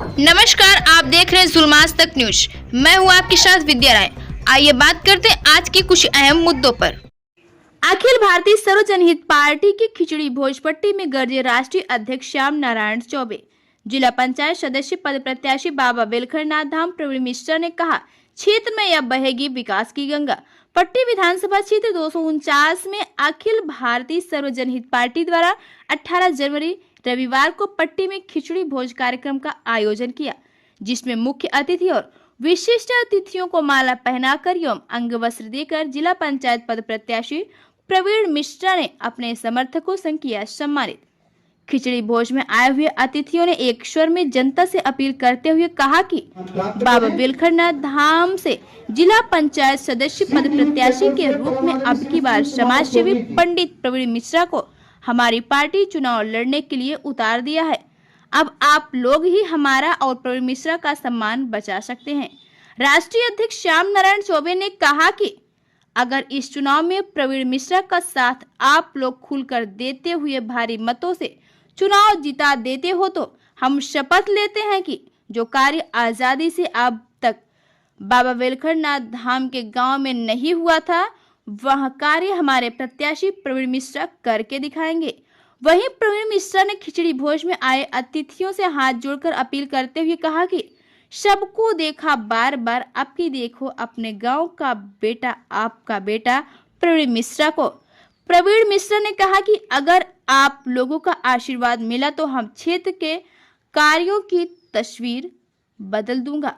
नमस्कार, आप देख रहे हैं जुल्मास तक न्यूज। मैं हूं आपके साथ विद्या राय। आइए बात करते हैं आज के कुछ अहम मुद्दों पर। अखिल भारतीय सर्व जनहित पार्टी की खिचड़ी भोजपट्टी में गरजे राष्ट्रीय अध्यक्ष श्याम नारायण चौबे। जिला पंचायत सदस्य पद प्रत्याशी बाबा बेलखरनाथ धाम प्रवीण मिश्रा ने कहा, क्षेत्र में अब बहेगी विकास की गंगा। पट्टी विधानसभा क्षेत्र 249 में अखिल भारतीय सर्व जनहित पार्टी द्वारा 18 जनवरी रविवार को पट्टी में खिचड़ी भोज कार्यक्रम का आयोजन किया, जिसमें मुख्य अतिथि और विशिष्ट अतिथियों को माला पहनाकर एवं अंग वस्त्र देकर जिला पंचायत पद प्रत्याशी प्रवीण मिश्रा ने अपने समर्थकों से किया सम्मानित। खिचड़ी भोज में आए हुए अतिथियों ने एक स्वर में जनता से अपील करते हुए कहा कि बाबा बेलखरनाथ धाम से जिला पंचायत सदस्य पद प्रत्याशी के रूप में अब की बार समाज सेवी पंडित प्रवीण मिश्रा को हमारी पार्टी चुनाव लड़ने के लिए उतार दिया है। अब आप लोग ही हमारा और प्रवीण मिश्रा का सम्मान बचा सकते हैं। राष्ट्रीय अध्यक्ष श्याम नारायण चौबे ने कहा कि अगर इस चुनाव में प्रवीण मिश्रा का साथ आप लोग खुलकर देते हुए भारी मतों से चुनाव जिता देते हो तो हम शपथ लेते हैं कि जो कार्य आजादी से अब तक बाबा बेलखरनाथ धाम के गांव में नहीं हुआ था, वह कार्य हमारे प्रत्याशी प्रवीण मिश्रा करके दिखाएंगे। वहीं प्रवीण मिश्रा ने खिचड़ी भोज में आए अतिथियों से हाथ जोड़कर अपील करते हुए कहा कि सबको देखा बार बार, अब की देखो अपने गांव का बेटा, आपका बेटा प्रवीण मिश्रा को। प्रवीण मिश्रा ने कहा कि अगर आप लोगों का आशीर्वाद मिला तो हम क्षेत्र के कार्यों की तस्वीर बदल दूंगा।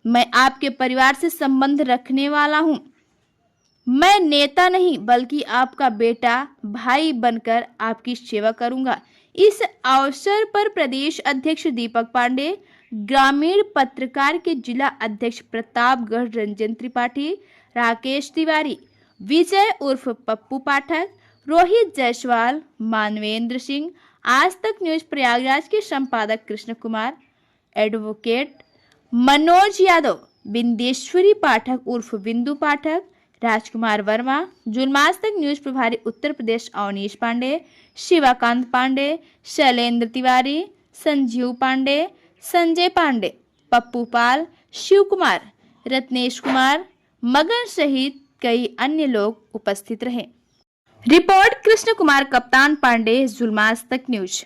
मैं आपके परिवार से संबंध रखने वाला हूं। मैं नेता नहीं बल्कि आपका बेटा, भाई बनकर आपकी सेवा करूंगा। इस अवसर पर प्रदेश अध्यक्ष दीपक पांडे, ग्रामीण पत्रकार के जिला अध्यक्ष प्रतापगढ़ रंजन त्रिपाठी, राकेश तिवारी, विजय उर्फ पप्पू पाठक, रोहित जायसवाल, मानवेंद्र सिंह, आज तक न्यूज प्रयागराज के संपादक कृष्ण कुमार, एडवोकेट मनोज यादव, बिंदेश्वरी पाठक उर्फ बिंदु पाठक, राजकुमार वर्मा, जुल्मास तक न्यूज प्रभारी उत्तर प्रदेश अवनीश पांडे, शिवाकांत पांडे, शैलेंद्र तिवारी, संजीव पांडे, संजय पांडे, पप्पू पाल, शिव कुमार, रत्नेश कुमार, मगन सहित कई अन्य लोग उपस्थित रहे। रिपोर्ट कृष्ण कुमार कप्तान पांडे, जुल्मास तक न्यूज।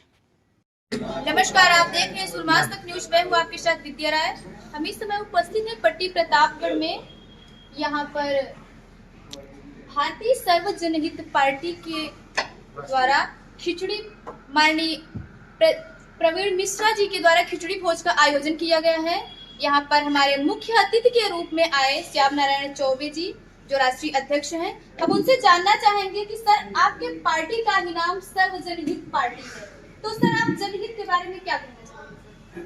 नमस्कार, आप देख रहे हैं जुल्मास तक न्यूज। मैं हूँ आपके साथ विद्या राय। हम इस समय उपस्थित हैं पट्टी प्रतापगढ़ में। यहाँ पर भारतीय सर्व जनहित पार्टी के द्वारा खिचड़ी माननीय प्रवीण मिश्रा जी के द्वारा खिचड़ी भोज का आयोजन किया गया है। यहाँ पर हमारे मुख्य अतिथि के रूप में आए श्याम नारायण चौबे जी, जो राष्ट्रीय अध्यक्ष हैं। अब उनसे जानना चाहेंगे कि सर, आपके पार्टी का ही नाम सर्व जनहित पार्टी है, तो सर आप जनहित के बारे में क्या कहना चाहेंगे?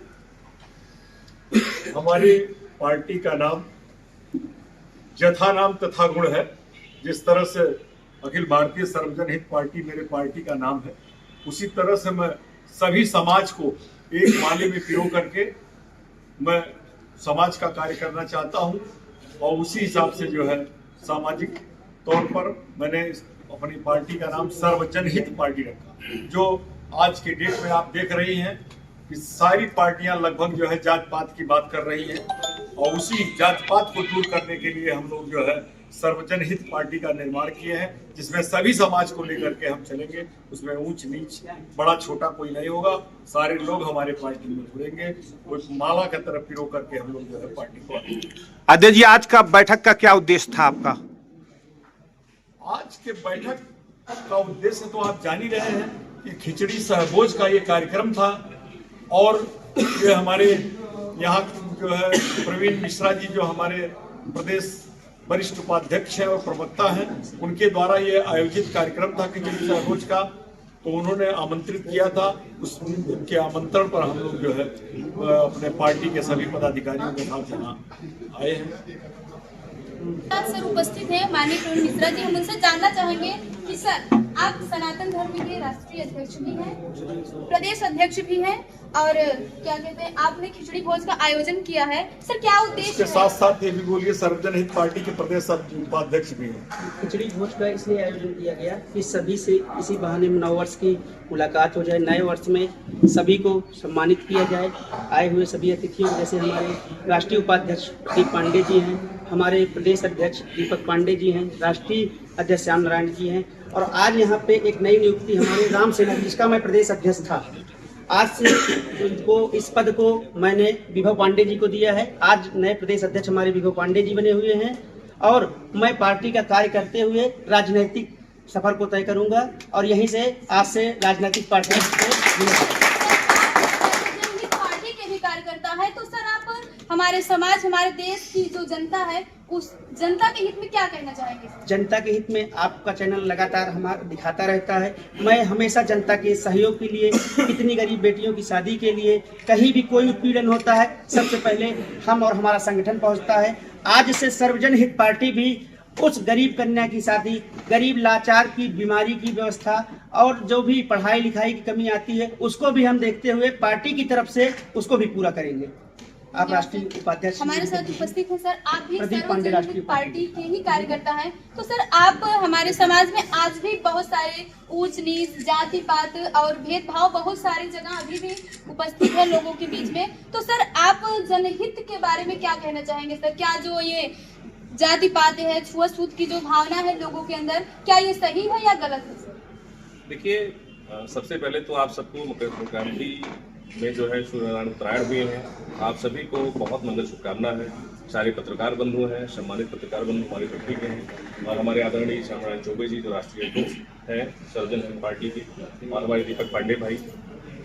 हमारी पार्टी का नाम यथा नाम तथा गुण है। जिस तरह से अखिल भारतीय सर्वजन हित पार्टी मेरे पार्टी का नाम है, उसी तरह से मैं सभी समाज को एक माले में पिरो करके मैं समाज का कार्य करना चाहता हूं, और उसी हिसाब से जो है सामाजिक तौर पर मैंने अपनी पार्टी का नाम सर्वजन हित पार्टी रखा। जो आज के डेट में आप देख रही हैं कि सारी पार्टियां लगभग जो है जात पात की बात कर रही हैं, और उसी जात पात को दूर करने के लिए हम लोग जो है सर्वजन हित पार्टी का निर्माण किए हैं, जिसमें सभी समाज को लेकर के हम चलेंगे। उसमें ऊंच नीच बड़ा छोटा कोई नहीं होगा, सारे लोग हमारे पार्टी में जुड़ेंगे। कोई माला की तरफ पिरो करके हम लोग जो है पार्टी को। अध्यक्ष जी, आज का बैठक का क्या उद्देश्य था आपका? आज के बैठक का उद्देश्य तो आप जान ही रहे हैं कि खिचड़ी सहभोज का ये कार्यक्रम था, और ये हमारे यहाँ जो है प्रवीण मिश्रा जी, जो हमारे प्रदेश वरिष्ठ उपाध्यक्ष हैं और प्रवक्ता हैं, उनके द्वारा ये आयोजित कार्यक्रम था खिचड़ी सहभोज का। तो उन्होंने आमंत्रित किया था, उनके आमंत्रण पर हम लोग जो है अपने पार्टी के सभी पदाधिकारियों के साथ यहाँ आए हैं। सर उपस्थित है माननीय प्रवीण मिश्रा जी। हम उनसे जानना चाहेंगे कि सर, आप सनातन धर्म के राष्ट्रीय अध्यक्ष भी हैं, प्रदेश अध्यक्ष भी हैं, और क्या कहते हैं आपने खिचड़ी भोज का आयोजन किया है। सर क्या उद्देश्य इसके है? साथ साथ ये भी बोलिए सर्वजन हित पार्टी के प्रदेश उपाध्यक्ष भी हैं। खिचड़ी भोज का इसलिए आयोजन किया गया कि सभी से इसी बहाने नव वर्ष की मुलाकात हो जाए, नए वर्ष में सभी को सम्मानित किया जाए। आए हुए सभी अतिथियों जैसे हमारे राष्ट्रीय उपाध्यक्ष दीप पांडे जी हैं, हमारे प्रदेश अध्यक्ष दीपक पांडे जी हैं, राष्ट्रीय अध्यक्ष श्याम नारायण जी हैं, और आज यहाँ पे एक नई नियुक्ति हमारे राम सेना जिसका मैं प्रदेश अध्यक्ष था, आज से उनको इस पद को मैंने विभव पांडे जी को दिया है। आज नए प्रदेश अध्यक्ष हमारे विभव पांडे जी बने हुए हैं, और मैं पार्टी का कार्य करते हुए राजनीतिक सफर को तय करूंगा, और यहीं से आज से राजनीतिक पार्टी पार्टी के भी कार्यकर्ता है, तो सर आप हमारे समाज, हमारे देश की जो जनता है, उस जनता के हित में क्या कहना चाहेंगे? जनता के हित में आपका चैनल लगातार हमारा दिखाता रहता है। मैं हमेशा जनता के सहयोग के लिए, कितनी गरीब बेटियों की शादी के लिए, कहीं भी कोई उत्पीड़न होता है, सबसे पहले हम और हमारा संगठन पहुंचता है। आज से सर्वजन हित पार्टी भी उस गरीब कन्या की शादी, गरीब लाचार की बीमारी की व्यवस्था, और जो भी पढ़ाई लिखाई की कमी आती है उसको भी हम देखते हुए पार्टी की तरफ से उसको भी पूरा करेंगे। आप राष्ट्रीय उपाध्यक्ष हमारे साथ उपस्थित हैं सर, आप भी प्रदीप पांडे सर्वजन हित पार्टी के ही कार्यकर्ता हैं, तो सर आप हमारे समाज में आज भी बहुत सारे ऊंच नीच, जाति पात और भेदभाव बहुत सारी जगह अभी भी उपस्थित है लोगों के बीच में, तो सर आप जनहित के बारे में क्या कहना चाहेंगे? सर क्या जो ये जाति पात है, छुआछूत की जो भावना है लोगों के अंदर, क्या ये सही है या गलत है? देखिए, सबसे पहले तो आप सबको मकर संक्रांति में जो है सूर्यनारायण उत्तरायण हुए हैं, आप सभी को बहुत मंगल शुभकामना है। सारे पत्रकार बंधु हैं, सम्मानित पत्रकार बंधु हमारे पार्टी के हैं, और हमारे आदरणीय श्याम नारायण चौबे जी जो राष्ट्रीय अध्यक्ष हैं सर्वजन हित पार्टी के, और हमारे दीपक पांडे भाई,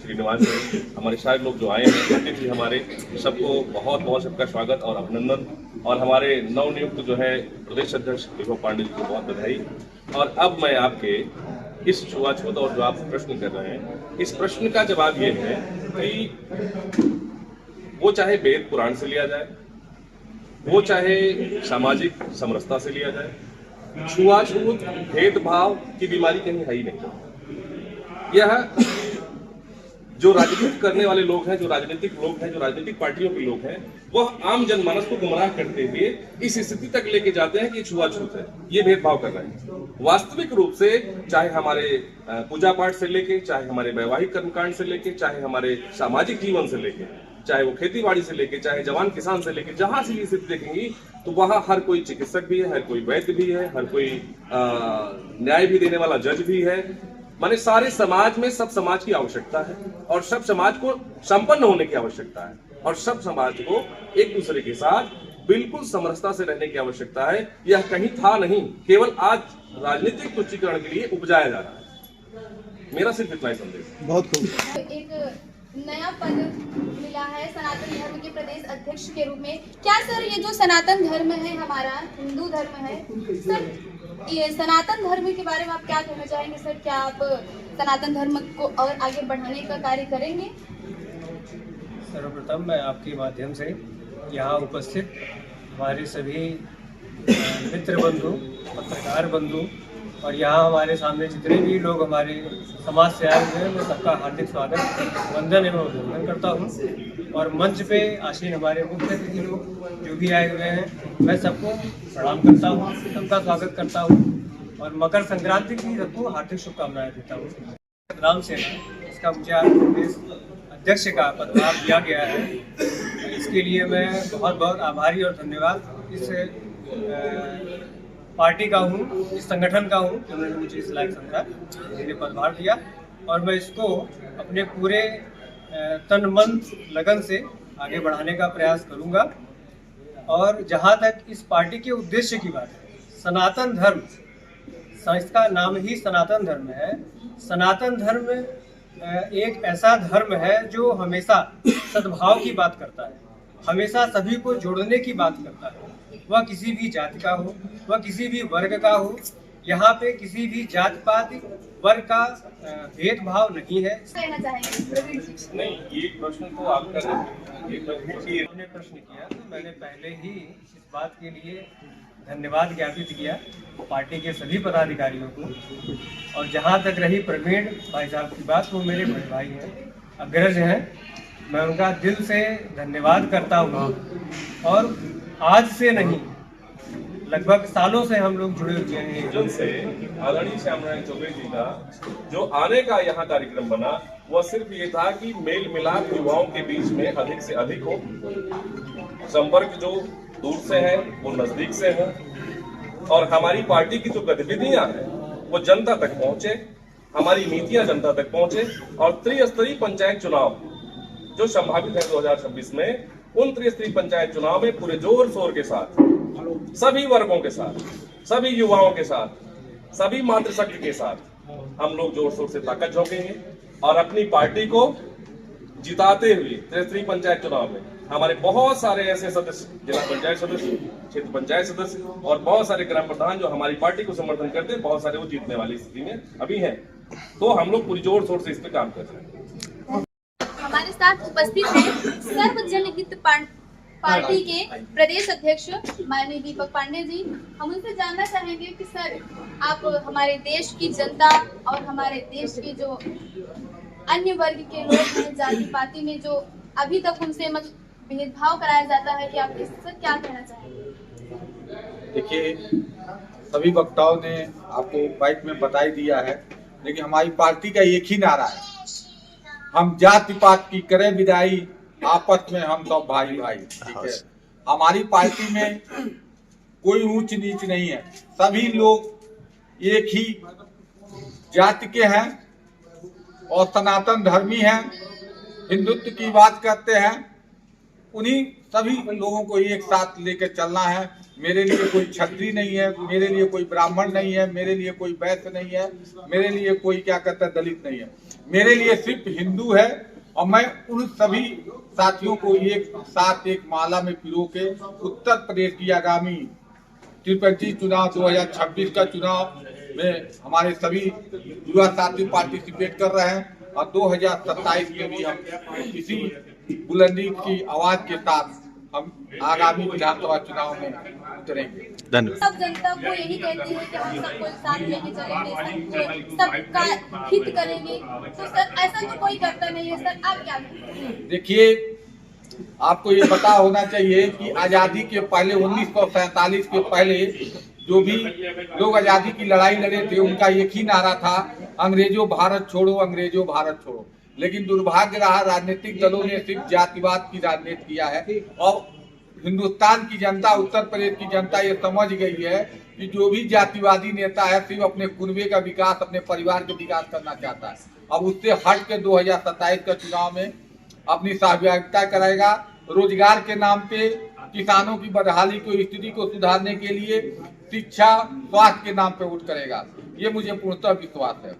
श्रीनिवास जी, हमारे सारे लोग जो आए हैं अतिथि हमारे, सबको बहुत बहुत सबका स्वागत और अभिनंदन, और हमारे नवनियुक्त जो है प्रदेश अध्यक्ष विभव पांडे जी को बहुत बधाई। और अब मैं आपके इस छुआछूत और जो आप प्रश्न कर रहे हैं, इस प्रश्न का जवाब ये है कि वो चाहे वेद पुराण से लिया जाए, वो चाहे सामाजिक समरसता से लिया जाए, छुआछूत भेदभाव की बीमारी कहीं है ही नहीं। यह जो राजनीति करने वाले लोग हैं, जो राजनीतिक लोग हैं, जो राजनीतिक पार्टियों के लोग हैं, वह आम जनमानस को गुमराह करते हुए इस स्थिति तक लेके जाते हैं कि छुआछूत है, ये भेदभाव कर रहे हैं। वास्तविक रूप से चाहे हमारे पूजा पाठ से लेके, चाहे हमारे वैवाहिक कर्मकांड से लेके, चाहे हमारे सामाजिक जीवन से लेके, चाहे वो खेती बाड़ी से लेके, चाहे जवान किसान से लेके, जहां से ये स्थिति देखेंगी तो वहां हर कोई चिकित्सक भी है, हर कोई वैद्य भी है, हर कोई न्याय भी देने वाला जज भी है। माने सारे समाज में सब समाज की आवश्यकता है, और सब समाज को संपन्न होने की आवश्यकता है, और सब समाज को एक दूसरे के साथ बिल्कुल समरसता से रहने की आवश्यकता है। यह कहीं था नहीं, केवल आज राजनीतिक तुच्छीकरण के लिए उपजाया जा रहा है। मेरा सिर्फ इतना ही संदेश। बहुत खूब। एक नया पद मिला है सनातन धर्म के प्रदेश अध्यक्ष के रूप में। क्या सर ये जो सनातन धर्म है, हमारा हिंदू धर्म है, सर ये सनातन धर्म के बारे में आप क्या कहना चाहेंगे? सर क्या आप सनातन धर्म को और आगे बढ़ाने का कार्य करेंगे? सर्वप्रथम मैं आपके माध्यम से यहाँ उपस्थित हमारे सभी मित्र बंधु, पत्रकार बंधु, और यहाँ हमारे सामने जितने भी लोग हमारे समाज से आए हुए हैं, मैं सबका हार्दिक स्वागत, वंदन एवं अभिनंदन करता हूँ। और मंच पे आसीन हमारे मुख्य अतिथि लोग जो भी आए हुए हैं, मैं सबको प्रणाम करता हूँ, सबका स्वागत करता हूँ, और मकर संक्रांति की सबको हार्दिक शुभकामनाएं देता हूँ। राम सेना, इसका मुझे आज प्रदेश अध्यक्ष का पदभार दिया गया है, इसके लिए मैं बहुत बहुत आभारी और धन्यवाद इस पार्टी का हूँ, इस संगठन का हूँ, जिन्होंने मुझे इस लायक समझा, मेरे पदभार दिया, और मैं इसको अपने पूरे तन मन लगन से आगे बढ़ाने का प्रयास करूँगा। और जहाँ तक इस पार्टी के उद्देश्य की बात है, सनातन धर्म, इसका नाम ही सनातन धर्म है। सनातन धर्म एक ऐसा धर्म है जो हमेशा सद्भाव की बात करता है, हमेशा सभी को जोड़ने की बात करता है। वह किसी भी जाति का हो, वह किसी भी वर्ग का हो, यहाँ पे किसी भी जात पात वर्ग का भेदभाव नहीं है। कहना चाहेंगे? नहीं, ये प्रश्न तो आपका नहीं, ये प्रश्न आपने प्रश्न किया तो मैंने पहले ही इस बात के लिए धन्यवाद ज्ञापित किया पार्टी के सभी पदाधिकारियों को। और जहाँ तक रही प्रवीण भाई साहब की बात, वो मेरे बड़े भाई हैं, अग्रज हैं, मैं उनका दिल से धन्यवाद करता हूँ। और आज से नहीं, लगभग सालों से हम लोग जुड़े हुए हैं। जन से आदरणीय श्याम नारायण चौबे जी का जो आने का यहाँ कार्यक्रम बना, वह सिर्फ ये था कि मेल मिलाप युवाओं के बीच में अधिक से अधिक हो, संपर्क जो दूर से है वो नजदीक से हो, और हमारी पार्टी की जो गतिविधियां हैं वो जनता तक पहुंचे, हमारी नीतियां जनता तक पहुंचे, और त्रिस्तरीय पंचायत चुनाव जो संभावित है 2026 में, उन त्रिस्तरीय पंचायत चुनाव में पूरे जोर शोर के साथ, सभी वर्गों के साथ, सभी युवाओं के साथ, सभी मातृशक्ति के साथ हम लोग जोर शोर से ताकत झोंकेंगे और अपनी पार्टी को जिताते हुए त्रिस्तरीय पंचायत चुनाव में हमारे बहुत सारे ऐसे सदस्य, जिला पंचायत सदस्य, क्षेत्र पंचायत सदस्य और बहुत सारे ग्राम प्रधान जो हमारी पार्टी को समर्थन करते हैं, बहुत सारे वो जीतने वाली स्थिति में अभी हैं। तो हम लोग पूरी जोर शोर से इस पे काम कर रहे हैं। हमारे साथ उपस्थित हैं सर्व जनहित पार्टी के प्रदेश अध्यक्ष माननीय दीपक पांडे जी। हम उनसे जानना चाहेंगे कि सर, आप हमारे देश की जनता और हमारे देश के जो अन्य वर्ग के लोग हैं, जाति पाति में जो अभी तक उनसे भेदभाव कराया जाता है, कि आप इससे क्या कहना चाहेंगे? देखिए, सभी वक्ताओं ने आपको बाइट में बता ही दिया है, लेकिन हमारी पार्टी का एक ही नारा है, हम जाति पात की करें विदाई, आपस में हम सब भाई भाई। ठीक है, हमारी पार्टी में कोई ऊंच नीच नहीं है, सभी लोग एक ही जाति के हैं और सनातन धर्मी हैं, हिंदुत्व की बात करते हैं। उन्हीं सभी लोगों को एक साथ लेकर चलना है। मेरे लिए कोई क्षत्रिय नहीं है, मेरे लिए कोई ब्राह्मण नहीं है, मेरे लिए कोई वैश्य नहीं है, मेरे लिए कोई क्या कहता है दलित नहीं है, मेरे लिए सिर्फ हिंदू है। और मैं उन सभी साथियों को एक साथ एक माला में पिरो के उत्तर प्रदेश की आगामी त्रिपंची चुनाव 2026 का चुनाव में हमारे सभी युवा साथी पार्टिसिपेट कर रहे हैं, और 2027 में भी हम इसी बुलंदी की आवाज के साथ हम आगामी विधानसभा चुनाव में उतरेंगे। धन्यवाद। सब जनता को यही कहती है कि हम सबको साथ लेके चलेंगे, सबका हित करेंगे, तो सर ऐसा तो कोई करता नहीं है। सर, आप क्या करेंगे? देखिए, आपको ये पता होना चाहिए कि आजादी के पहले 1947 के पहले जो भी लोग आजादी की लड़ाई लड़े थे, उनका एक ही नारा था, अंग्रेजों भारत छोड़ो, अंग्रेजों भारत छोड़ो। लेकिन दुर्भाग्य रहा, राजनीतिक दलों ने सिर्फ जातिवाद की राजनीति किया है, और हिंदुस्तान की जनता, उत्तर प्रदेश की जनता ये समझ गई है कि जो भी जातिवादी नेता है सिर्फ अपने कुनबे का विकास, अपने परिवार का विकास करना चाहता है। अब उससे हट के 2027 का चुनाव में अपनी सहभागिता करेगा। रोजगार के नाम पे किसानों की बदहाली को, स्थिति को सुधारने के लिए शिक्षा, स्वास्थ्य के नाम पे वोट करेगा। ये मुझे पूर्णतः विश्वास है।